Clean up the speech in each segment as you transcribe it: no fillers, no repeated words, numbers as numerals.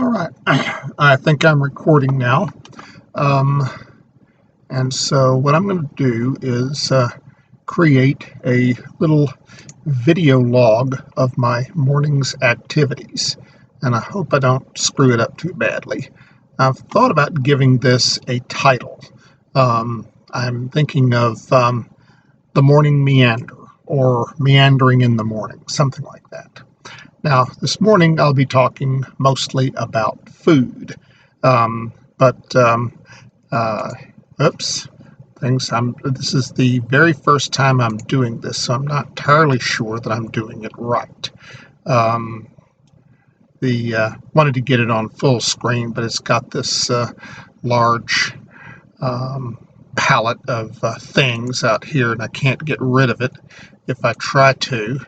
All right, I think I'm recording now. Um, and so what I'm going to do is create a little video log of my morning's activities. And I hope I don't screw it up too badly. I've thought about giving this a title. I'm thinking of The Morning Meander or Meandering in the Morning, something like that. Now, this morning I'll be talking mostly about food, this is the very first time I'm doing this, so I'm not entirely sure that I'm doing it right. Wanted to get it on full screen, but it's got this large palette of things out here, and I can't get rid of it if I try to.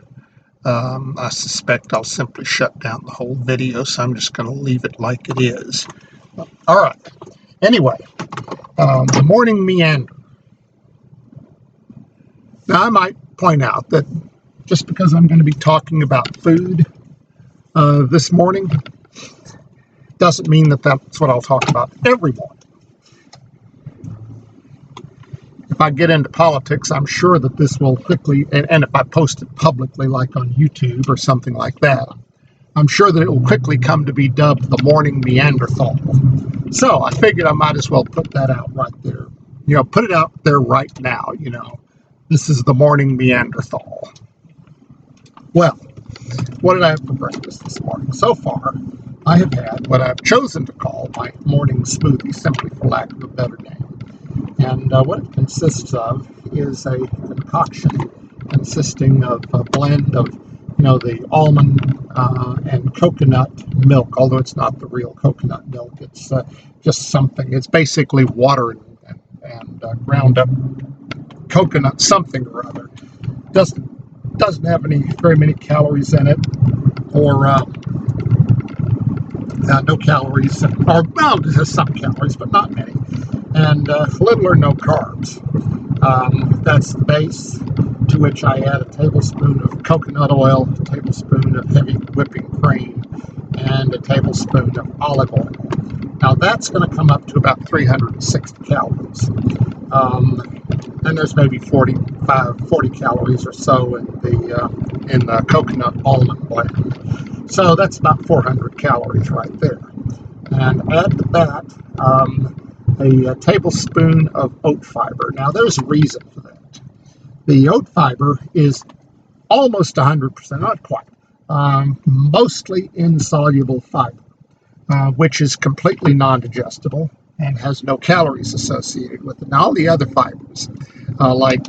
I suspect I'll simply shut down the whole video, so I'm just going to leave it like it is. All right. Anyway, the morning meander. Now, I might point out that just because I'm going to be talking about food this morning doesn't mean that that's what I'll talk about every morning. If I get into politics, I'm sure that this will quickly, and if I post it publicly like on YouTube or something like that, I'm sure that it will quickly come to be dubbed the morning Meanderthal. So I figured I might as well put that out right there. Put it out there right now, This is the morning Meanderthal. Well, what did I have for breakfast this morning? So far, I have had what I've chosen to call my morning smoothie, simply for lack of a better name. And what it consists of is a concoction consisting of a blend of, the almond and coconut milk, although it's not the real coconut milk. It's just something. It's basically water and ground up coconut something or other. Doesn't have very many calories in it, or no calories, or well, it has some calories, but not many, and little or no carbs. That's the base, to which I add a tablespoon of coconut oil, a tablespoon of heavy whipping cream, and a tablespoon of olive oil. Now that's going to come up to about 360 calories. And there's maybe 40 calories or so in the coconut almond blend. So that's about 400 calories right there. And add to that a tablespoon of oat fiber. Now there's a reason for that. The oat fiber is almost 100%, not quite, mostly insoluble fiber, which is completely non-digestible and has no calories associated with it. Now all the other fibers, like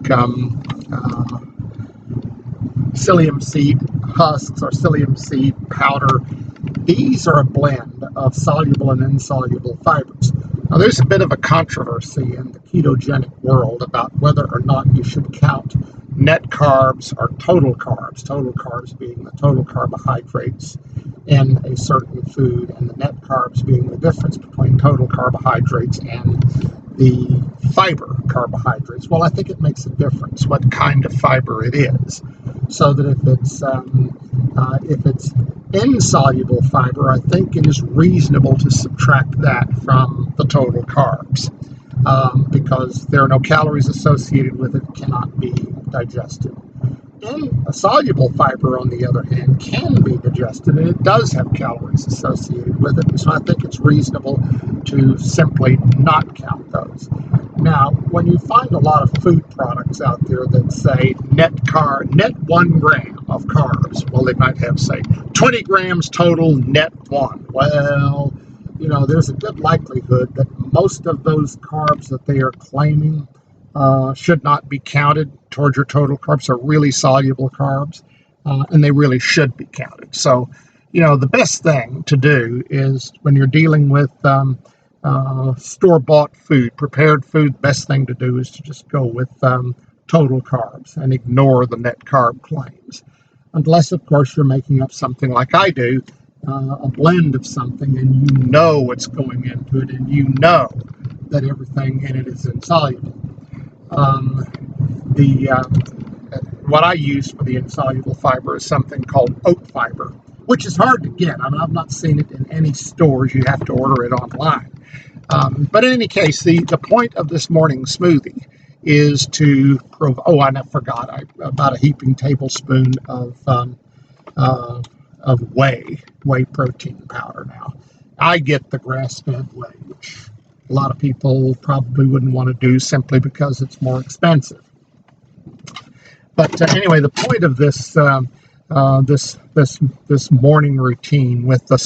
psyllium seed husks or psyllium seed powder, these are a blend of soluble and insoluble fibers. Now there's a bit of a controversy in the ketogenic world about whether or not you should count net carbs or total carbs being the total carbohydrates in a certain food, and the net carbs being the difference between total carbohydrates and the fiber carbohydrates. Well, I think it makes a difference what kind of fiber it is, so that if it's insoluble fiber, I think it is reasonable to subtract that from the total carbs, because there are no calories associated with it, cannot be digested. Insoluble fiber, on the other hand, can be digested, and it does have calories associated with it, so I think it's reasonable to simply not count those. Now, when you find a lot of food products out there that say net 1 gram of carbs, well, they might have, say, 20 grams total, net 1. Well, there's a good likelihood that most of those carbs that they are claiming should not be counted towards your total carbs, are really soluble carbs, and they really should be counted. So, the best thing to do is when you're dealing with store-bought food, prepared food, the best thing to do is to just go with total carbs and ignore the net carb claims. Unless, of course, you're making up something like I do, a blend of something, and you know what's going into it, and you know that everything in it is insoluble. What I use for the insoluble fiber is something called oat fiber, which is hard to get. I mean, I've not seen it in any stores. You have to order it online. But in any case, the point of this morning smoothie is to provide, oh, I forgot, about a heaping tablespoon of whey protein powder now. I get the grass-fed whey, which a lot of people probably wouldn't want to do simply because it's more expensive. But anyway, the point of this this morning routine with the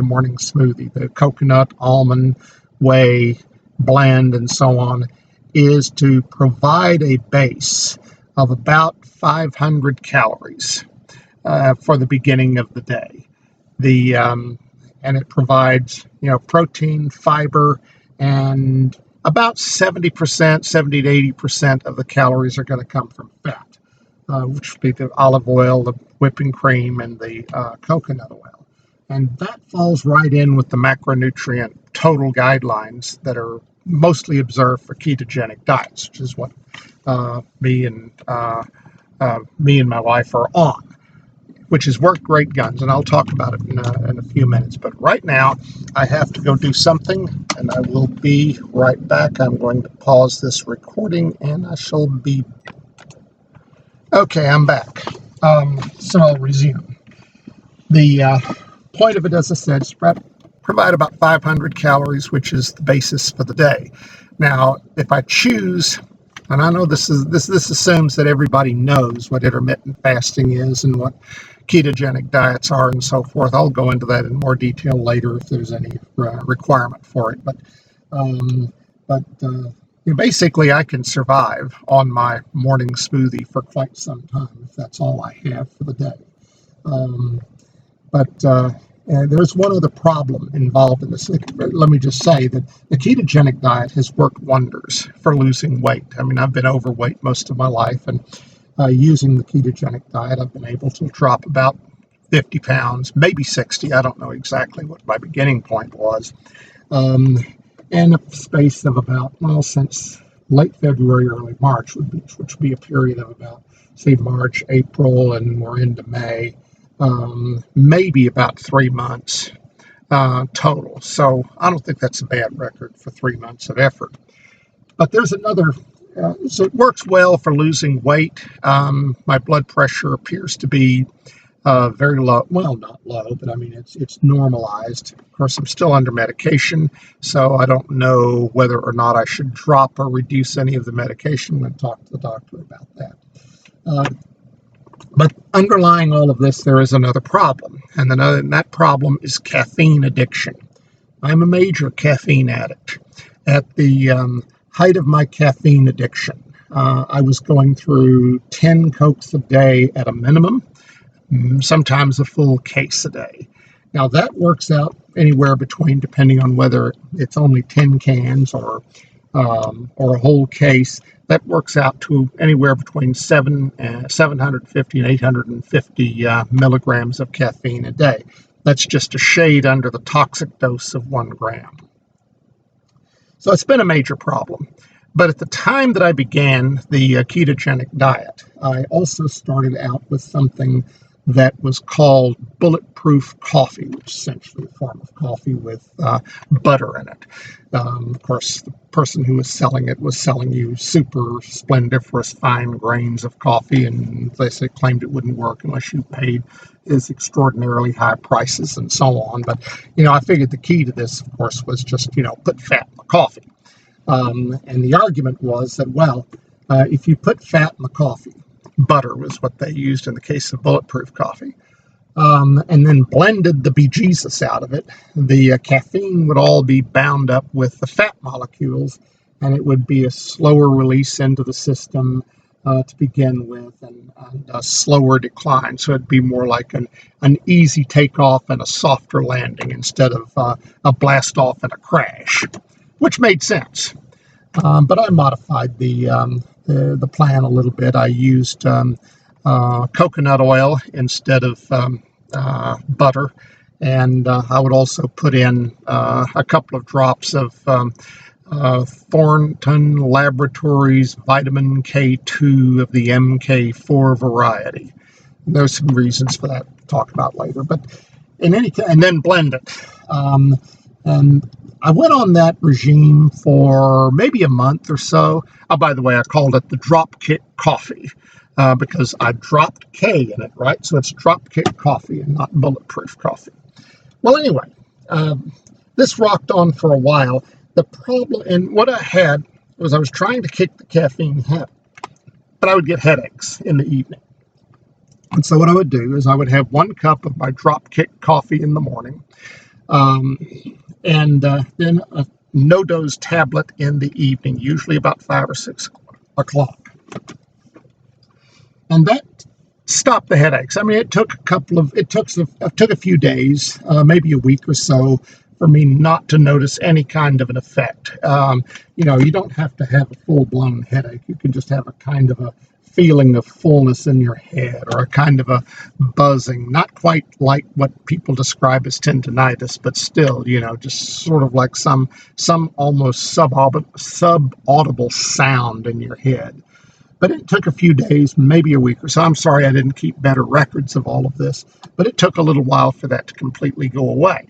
morning smoothie, the coconut, almond, whey, blend, and so on, is to provide a base of about 500 calories for the beginning of the day. And it provides, protein, fiber, and about 70%, 70 to 80% of the calories are going to come from fat, which would be the olive oil, the whipping cream, and the coconut oil. And that falls right in with the macronutrient total guidelines that are mostly observed for ketogenic diets, which is what me and my wife are on, which has worked great guns, and I'll talk about it in a few minutes. But right now, I have to go do something, and I will be right back. I'm going to pause this recording, and I shall be... Okay, I'm back. So I'll resume. The point of it, as I said, is provide about 500 calories, which is the basis for the day. Now, if I choose... And I know this assumes that everybody knows what intermittent fasting is and what ketogenic diets are and so forth. I'll go into that in more detail later if there's any requirement for it. But basically, I can survive on my morning smoothie for quite some time if that's all I have for the day. There's one other problem involved in this. Let me just say that the ketogenic diet has worked wonders for losing weight. I mean, I've been overweight most of my life, and using the ketogenic diet, I've been able to drop about 50 pounds, maybe 60. I don't know exactly what my beginning point was. In a space of about, since late February, early March, which would be a period of about, say, March, April, and we're into May. Maybe about 3 months total. So I don't think that's a bad record for 3 months of effort. But there's another, so it works well for losing weight. My blood pressure appears to be very low. Well, not low, but I mean, it's normalized. Of course, I'm still under medication, so I don't know whether or not I should drop or reduce any of the medication. I'm going to talk to the doctor about that. But underlying all of this, there is another problem, and that problem is caffeine addiction. I'm a major caffeine addict. At the height of my caffeine addiction, I was going through 10 Cokes a day at a minimum, sometimes a full case a day. Now, that works out anywhere between, depending on whether it's only 10 cans or a whole case, that works out to anywhere between 750 and 850 milligrams of caffeine a day. That's just a shade under the toxic dose of 1 gram. So it's been a major problem. But at the time that I began the ketogenic diet, I also started out with something that was called bulletproof coffee, which is essentially a form of coffee with butter in it. Of course, the person who was selling it was selling you super splendiferous fine grains of coffee, and they claimed it wouldn't work unless you paid his extraordinarily high prices and so on. But, I figured the key to this, of course, was just, put fat in the coffee. And the argument was that, if you put fat in the coffee, butter was what they used in the case of bulletproof coffee, and then blended the bejesus out of it, the caffeine would all be bound up with the fat molecules, and it would be a slower release into the system to begin with, and a slower decline. So it'd be more like an easy takeoff and a softer landing instead of a blast off and a crash, which made sense. But I modified the plan a little bit. I used coconut oil instead of butter, and I would also put in a couple of drops of Thornton Laboratories vitamin K2 of the MK4 variety. There's some reasons for that talk about later. But in any case, and then blend it. And I went on that regime for maybe a month or so. Oh, by the way, I called it the drop kick coffee because I dropped K in it, right? So it's drop kick coffee and not bulletproof coffee. Well, anyway, this rocked on for a while. The problem, and what I had was I was trying to kick the caffeine habit, but I would get headaches in the evening. And so what I would do is I would have 1 cup of my drop kick coffee in the morning, and then a no-dose tablet in the evening, usually about 5 or 6 o'clock. And that stopped the headaches. I mean, it took a few days, maybe a week or so, for me not to notice any kind of an effect. You don't have to have a full-blown headache. You can just have a kind of a feeling of fullness in your head or a kind of a buzzing, not quite like what people describe as tendinitis, but still, just sort of like some almost subaudible sound in your head. But it took a few days, maybe a week or so. I'm sorry I didn't keep better records of all of this, but it took a little while for that to completely go away.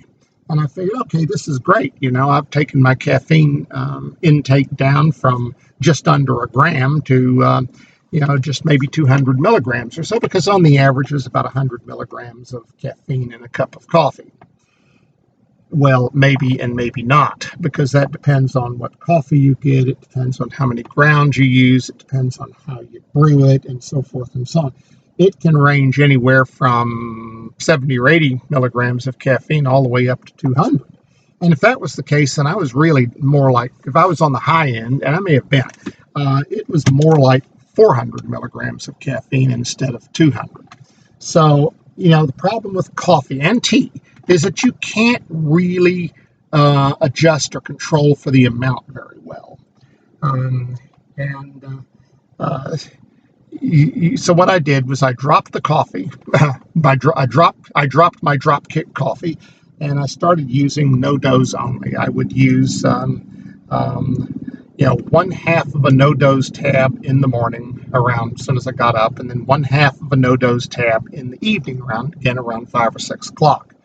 And I figured, okay, this is great. I've taken my caffeine intake down from just under a gram to, just maybe 200 milligrams or so, because on the average there's about 100 milligrams of caffeine in a cup of coffee. Well, maybe and maybe not, because that depends on what coffee you get. It depends on how many grounds you use. It depends on how you brew it and so forth and so on. It can range anywhere from 70 or 80 milligrams of caffeine all the way up to 200. And if that was the case, then I was really more like, if I was on the high end, and I may have been, it was more like 400 milligrams of caffeine instead of 200. So, the problem with coffee and tea is that you can't really adjust or control for the amount very well. So what I did was I dropped the coffee. I dropped my drop kick coffee, and I started using no dose only. I would use 1/2 of a no dose tab in the morning around as soon as I got up, and then 1/2 of a no dose tab in the evening around 5 or 6 o'clock.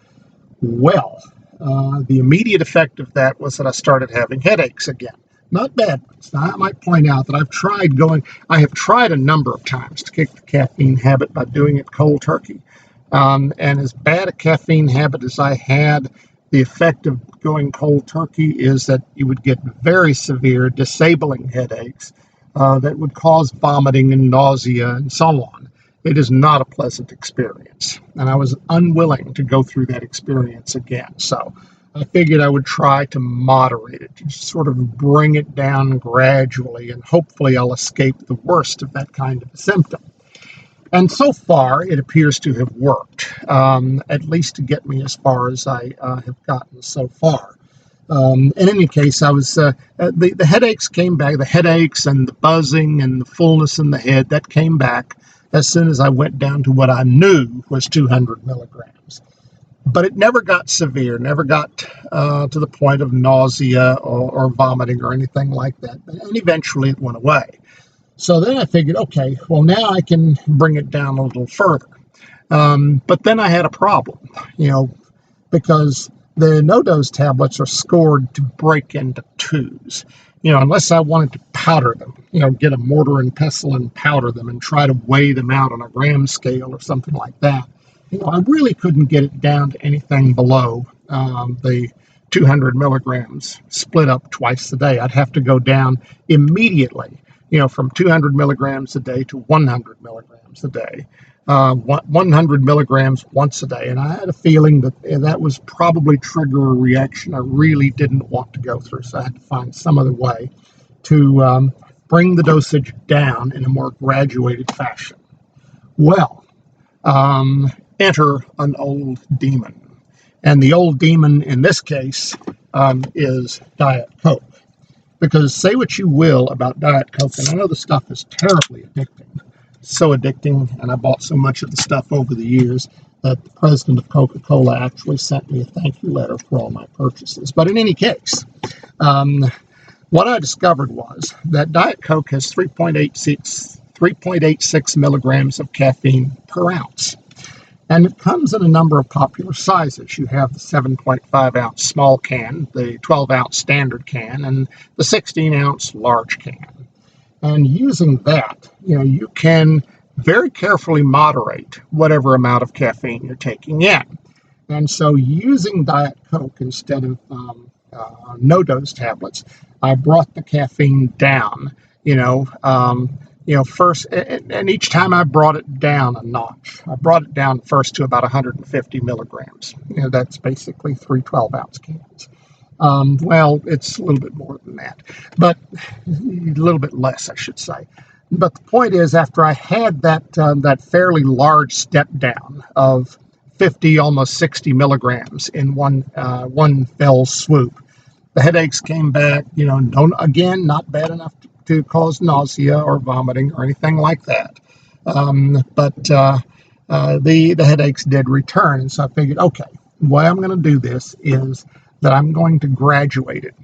Well, the immediate effect of that was that I started having headaches again. Not bad ones. Now, I might point out that I have tried a number of times to kick the caffeine habit by doing it cold turkey. And as bad a caffeine habit as I had, the effect of going cold turkey is that you would get very severe, disabling headaches that would cause vomiting and nausea and so on. It is not a pleasant experience, and I was unwilling to go through that experience again. So I figured I would try to moderate it, to sort of bring it down gradually, and hopefully I'll escape the worst of that kind of a symptom. And so far, it appears to have worked, at least to get me as far as I have gotten so far. In any case, I was the headaches came back. The headaches and the buzzing and the fullness in the head, that came back as soon as I went down to what I knew was 200 milligrams. But it never got severe, never got to the point of nausea or vomiting or anything like that. And eventually it went away. So then I figured, okay, well, now I can bring it down a little further. But then I had a problem, because the no-dose tablets are scored to break into twos. Unless I wanted to powder them, get a mortar and pestle and powder them and try to weigh them out on a gram scale or something like that. I really couldn't get it down to anything below the 200 milligrams split up twice a day. I'd have to go down immediately, from 200 milligrams a day to 100 milligrams a day, 100 milligrams once a day. And I had a feeling that that was probably trigger a reaction I really didn't want to go through. So I had to find some other way to bring the dosage down in a more graduated fashion. Well, enter an old demon. And the old demon in this case is Diet Coke. Because say what you will about Diet Coke, and I know the stuff is terribly addicting. So addicting, and I bought so much of the stuff over the years that the president of Coca-Cola actually sent me a thank you letter for all my purchases. But in any case, what I discovered was that Diet Coke has 3.86 milligrams of caffeine per ounce. And it comes in a number of popular sizes. You have the 7.5-ounce small can, the 12-ounce standard can, and the 16-ounce large can. And using that, you can very carefully moderate whatever amount of caffeine you're taking in. And so using Diet Coke instead of no-dose tablets, I brought the caffeine down, first, and each time I brought it down a notch. I brought it down first to about 150 milligrams. That's basically 3 12-ounce cans. Well, it's a little bit more than that, but a little bit less, I should say. But the point is, after I had that fairly large step down of 50, almost 60 milligrams in one fell swoop, the headaches came back. Not bad enough to cause nausea or vomiting or anything like that. But the headaches did return, and so I figured, okay, the way I'm going to do this is that I'm going to graduate it.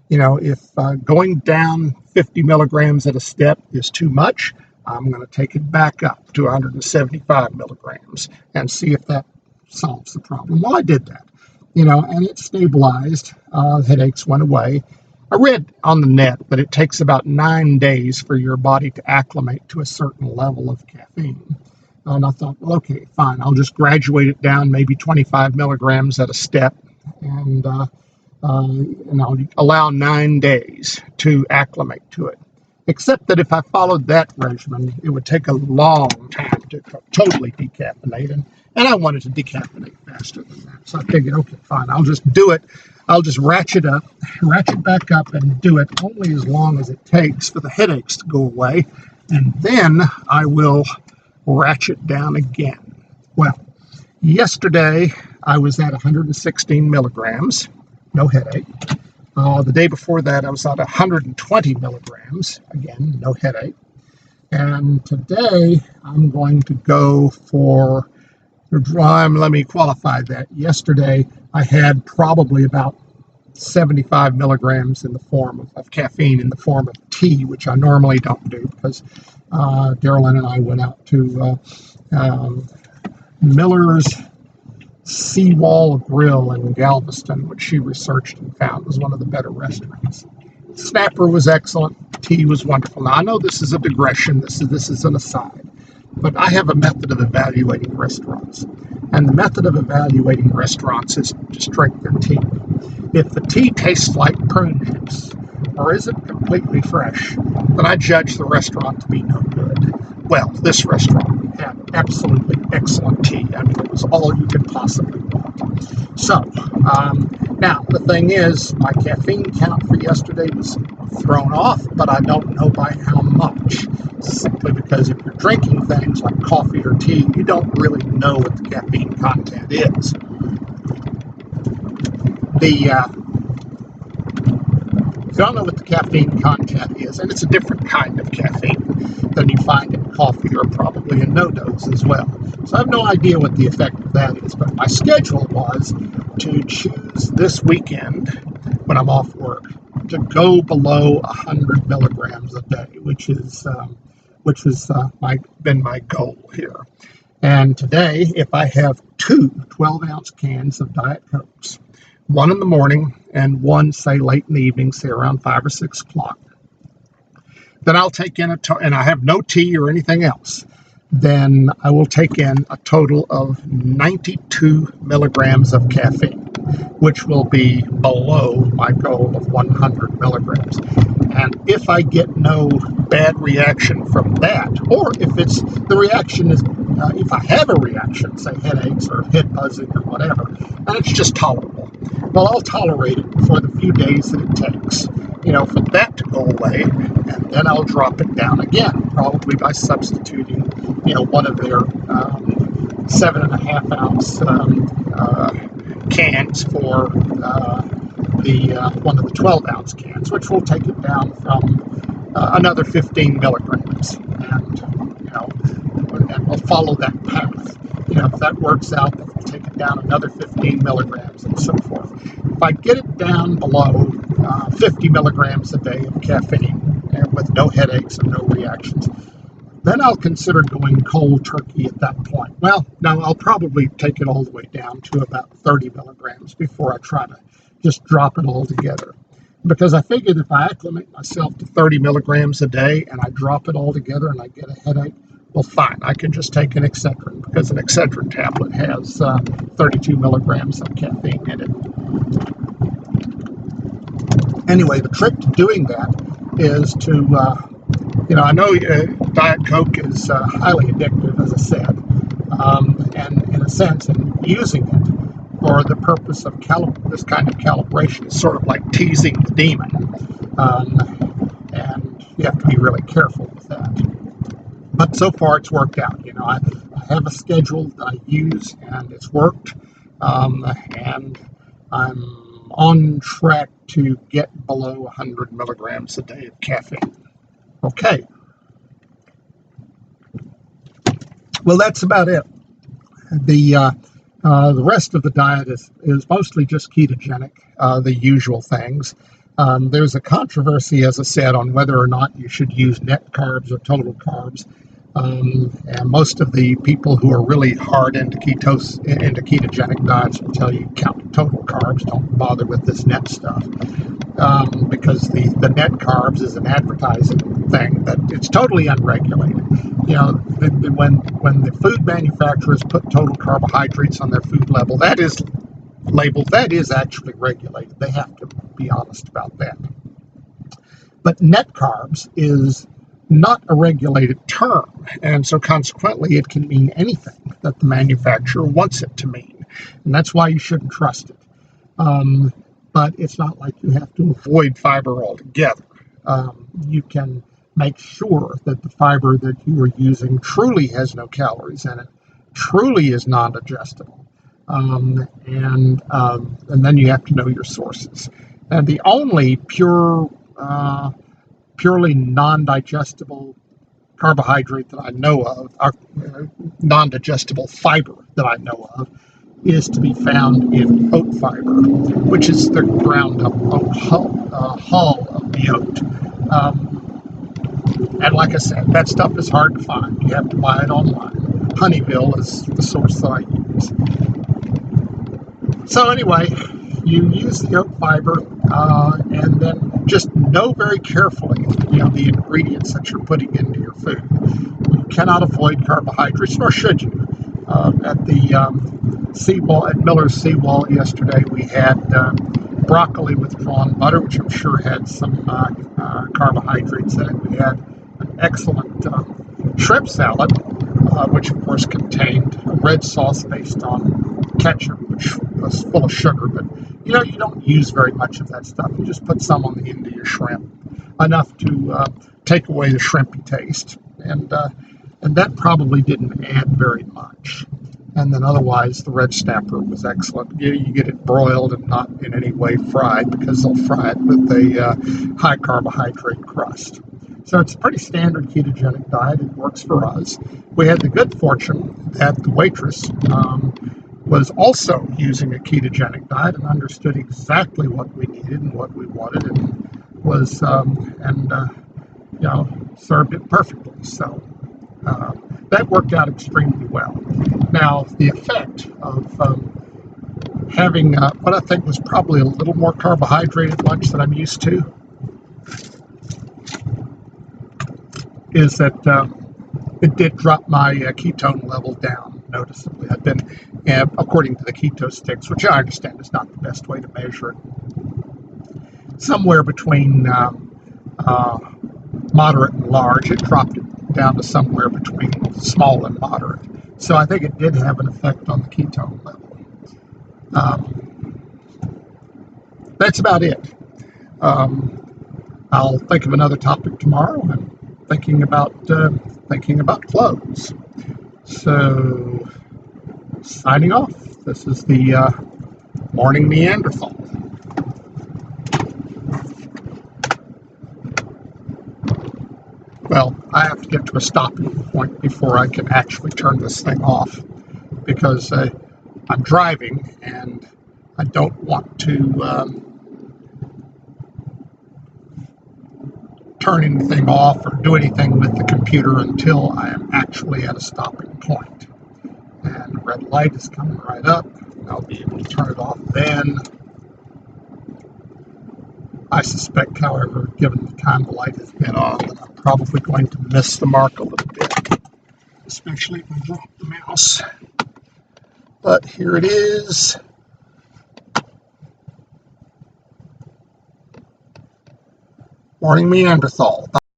If going down 50 milligrams at a step is too much, I'm going to take it back up to 175 milligrams and see if that solves the problem. Well, I did that, and it stabilized. Headaches went away. I read on the net that it takes about 9 days for your body to acclimate to a certain level of caffeine. And I thought, well, okay, fine. I'll just graduate it down maybe 25 milligrams at a step, and I'll allow 9 days to acclimate to it. Except that if I followed that regimen, it would take a long time to totally decaffeinate, and I wanted to decaffeinate faster than that. So I figured, okay, fine, I'll just do it. I'll just ratchet back up and do it only as long as it takes for the headaches to go away, and then I will ratchet down again. Well, yesterday I was at 116 milligrams, no headache. The day before that I was at 120 milligrams, again, no headache. And today I'm going to go for let me qualify that. Yesterday I had probably about 75 milligrams in the form of caffeine in the form of tea, which I normally don't do because Darylyn and I went out to Miller's Seawall Grill in Galveston, which she researched and found was one of the better restaurants. Snapper was excellent. Tea was wonderful. Now, I know this is a digression. This is an aside. But I have a method of evaluating restaurants. And the method of evaluating restaurants is to just drink their tea. If the tea tastes like prune juice or isn't completely fresh, then I judge the restaurant to be no good. Well, this restaurant had absolutely excellent tea. I mean, it was all you could possibly want. So, now the thing is, my caffeine count for yesterday was thrown off, but I don't know by how much. Simply because if you're drinking things like coffee or tea, you don't really know what the caffeine content is. You don't know what the caffeine content is, and it's a different kind of caffeine than you find in coffee or probably in no-dose as well. So I have no idea what the effect of that is, but my schedule was to choose this weekend, when I'm off work, to go below 100 milligrams a day, which has been my goal here. And today, if I have 2 12-ounce cans of Diet Cokes, one in the morning and one, say, late in the evening, say around 5 or 6 o'clock, then I'll take in and I have no tea or anything else, then I will take in a total of 92 milligrams of caffeine, which will be below my goal of 100 milligrams. And if I get no bad reaction from that, or if it's the reaction is, if I have a reaction, say headaches or head buzzing or whatever, and it's just tolerable, well, I'll tolerate it for the few days that it takes, for that to go away, and then I'll drop it down again, probably by substituting, one of their 7.5-ounce cans for one of the 12-ounce cans, which will take it down from another 15 milligrams, and we'll follow that path. If that works out, then we'll take it down another 15 milligrams and so forth. If I get it down below 50 milligrams a day of caffeine and with no headaches and no reactions, then I'll consider going cold turkey at that point. Well, no, I'll probably take it all the way down to about 30 milligrams before I try to just drop it all together. Because I figured if I acclimate myself to 30 milligrams a day and I drop it all together and I get a headache, well, fine, I can just take an Excedrin, because an Excedrin tablet has 32 milligrams of caffeine in it. Anyway, the trick to doing that is to I know Diet Coke is highly addictive, as I said, and in a sense, and using it for the purpose of this kind of calibration is sort of like teasing the demon, and you have to be really careful with that. But so far, it's worked out. I have a schedule that I use, and it's worked, and I'm on track to get below 100 milligrams a day of caffeine. Okay. Well, that's about it. The rest of the diet is mostly just ketogenic, the usual things. There's a controversy, as I said, on whether or not you should use net carbs or total carbs. And most of the people who are really hard into ketogenic diets will tell you count total carbs, don't bother with this net stuff. Because the net carbs is an advertising thing that it's totally unregulated. When the food manufacturers put total carbohydrates on their food label, that is actually regulated. They have to be honest about that. But net carbs is not a regulated term, and so consequently it can mean anything that the manufacturer wants it to mean, and that's why you shouldn't trust it. But it's not like you have to avoid fiber altogether. You can make sure that the fiber that you are using truly has no calories in it, truly is non-digestible, and then you have to know your sources. And the only purely non-digestible carbohydrate that I know of, or non-digestible fiber that I know of, is to be found in oat fiber, which is the ground up oat hull of the oat. And like I said, that stuff is hard to find. You have to buy it online. Honeyville is the source that I use. So anyway, you use the oat fiber, and then just know very carefully, the ingredients that you're putting into your food. You cannot avoid carbohydrates, nor should you. At the seawall, at Miller's Seawall yesterday, we had broccoli with drawn butter, which I'm sure had some carbohydrates in it. We had an excellent shrimp salad, which of course contained a red sauce based on ketchup, which was full of sugar. But you don't use very much of that stuff. You just put some on the end of your shrimp, enough to take away the shrimpy taste, and that probably didn't add very much. And then otherwise, the red snapper was excellent. You get it broiled and not in any way fried, because they'll fry it with a high carbohydrate crust. So it's a pretty standard ketogenic diet. It works for us. We had the good fortune that the waitress was also using a ketogenic diet and understood exactly what we needed and what we wanted, and was served it perfectly. So that worked out extremely well. Now, the effect of having what I think was probably a little more carbohydrated lunch than I'm used to is that it did drop my ketone level down noticeably. I've been, according to the keto sticks, which I understand is not the best way to measure it, somewhere between moderate and large. It dropped it down to somewhere between small and moderate. So I think it did have an effect on the ketone level. That's about it. I'll think of another topic tomorrow. I'm thinking about clothes. So, signing off. This is the Morning Meanderthal. Well, I have to get to a stopping point before I can actually turn this thing off, because I'm driving and I don't want to turn anything off or do anything with the computer until I am actually at a stopping point. And the red light is coming right up. I'll be able to turn it off then. I suspect, however, given the time the light has been on, that I'm probably going to miss the mark a little bit, especially if I drop the mouse. But here it is. Warning Meanderthal.